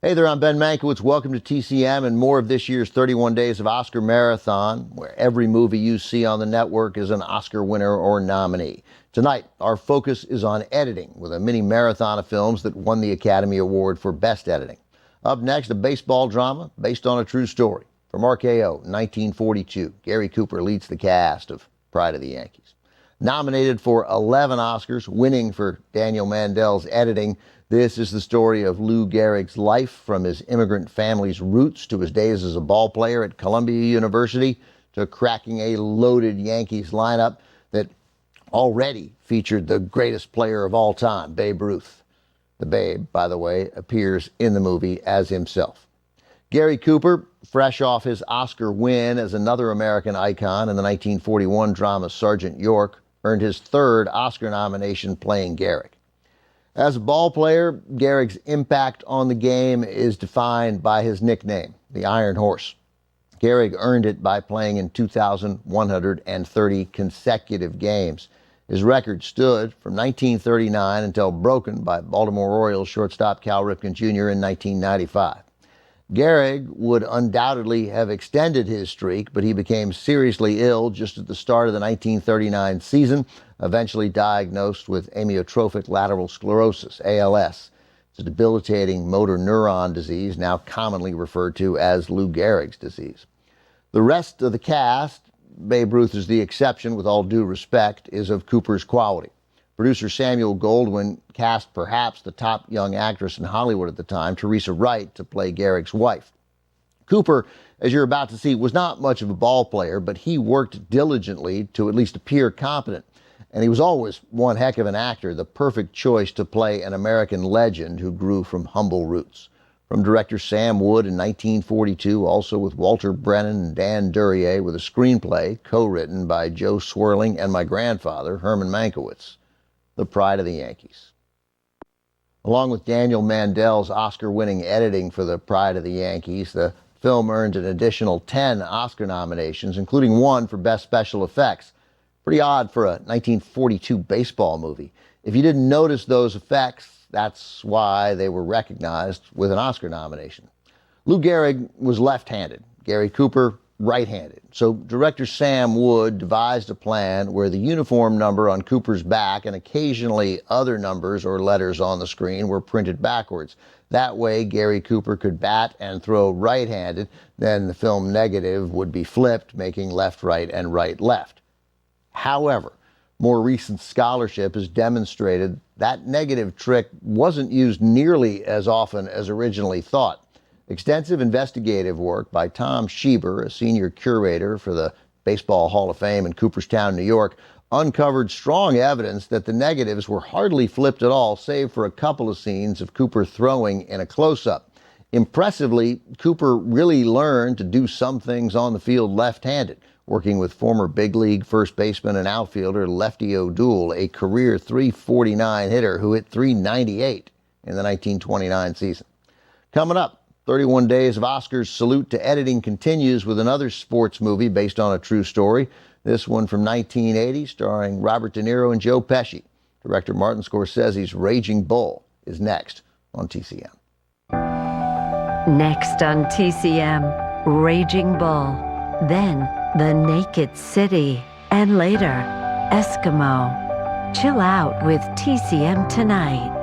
Hey there, I'm Ben Mankiewicz. Welcome to TCM and more of this year's 31 Days of Oscar Marathon, where every movie you see on the network is an Oscar winner or nominee. Tonight, our focus is on editing, with a mini marathon of films that won the Academy Award for Best Editing. Up next, a baseball drama based on a true story. From RKO, 1942, Gary Cooper leads the cast of Pride of the Yankees. Nominated for 11 Oscars, winning for Daniel Mandel's editing, this is the story of Lou Gehrig's life, from his immigrant family's roots to his days as a ball player at Columbia University to cracking a loaded Yankees lineup that already featured the greatest player of all time, Babe Ruth. The Babe, by the way, appears in the movie as himself. Gary Cooper, fresh off his Oscar win as another American icon in the 1941 drama Sergeant York, earned his third Oscar nomination playing Gehrig. As a ball player, Gehrig's impact on the game is defined by his nickname, the Iron Horse. Gehrig earned it by playing in 2,130 consecutive games. His record stood from 1939 until broken by Baltimore Orioles shortstop Cal Ripken Jr. in 1995. Gehrig would undoubtedly have extended his streak, but he became seriously ill just at the start of the 1939 season, eventually diagnosed with amyotrophic lateral sclerosis, ALS. It's a debilitating motor neuron disease, now commonly referred to as Lou Gehrig's disease. The rest of the cast, Babe Ruth is the exception with all due respect, is of Cooper's quality. Producer Samuel Goldwyn cast perhaps the top young actress in Hollywood at the time, Teresa Wright, to play Gehrig's wife. Cooper, as you're about to see, was not much of a ball player, but he worked diligently to at least appear competent. And he was always one heck of an actor, the perfect choice to play an American legend who grew from humble roots. From director Sam Wood in 1942, also with Walter Brennan and Dan Duryea, with a screenplay co-written by Joe Swerling and my grandfather, Herman Mankiewicz. The Pride of the Yankees. Along with Daniel Mandel's Oscar-winning editing for The Pride of the Yankees, the film earned an additional 10 Oscar nominations, including one for Best Special Effects. Pretty odd for a 1942 baseball movie. If you didn't notice those effects, that's why they were recognized with an Oscar nomination. Lou Gehrig was left-handed. Gary Cooper, right-handed. So director Sam Wood devised a plan where the uniform number on Cooper's back and occasionally other numbers or letters on the screen were printed backwards. That way, Gary Cooper could bat and throw right-handed. Then the film negative would be flipped, making left-right and right-left. However, more recent scholarship has demonstrated that negative trick wasn't used nearly as often as originally thought. Extensive investigative work by Tom Schieber, a senior curator for the Baseball Hall of Fame in Cooperstown, New York, uncovered strong evidence that the negatives were hardly flipped at all, save for a couple of scenes of Cooper throwing in a close-up. Impressively, Cooper really learned to do some things on the field left-handed, working with former big league first baseman and outfielder Lefty O'Doul, a career .349 hitter who hit .398 in the 1929 season. Coming up, 31 Days of Oscars salute to editing continues with another sports movie based on a true story. This one from 1980, starring Robert De Niro and Joe Pesci. Director Martin Scorsese's Raging Bull is next on TCM. Next on TCM, Raging Bull. Then The Naked City. And later, Eskimo. Chill out with TCM tonight.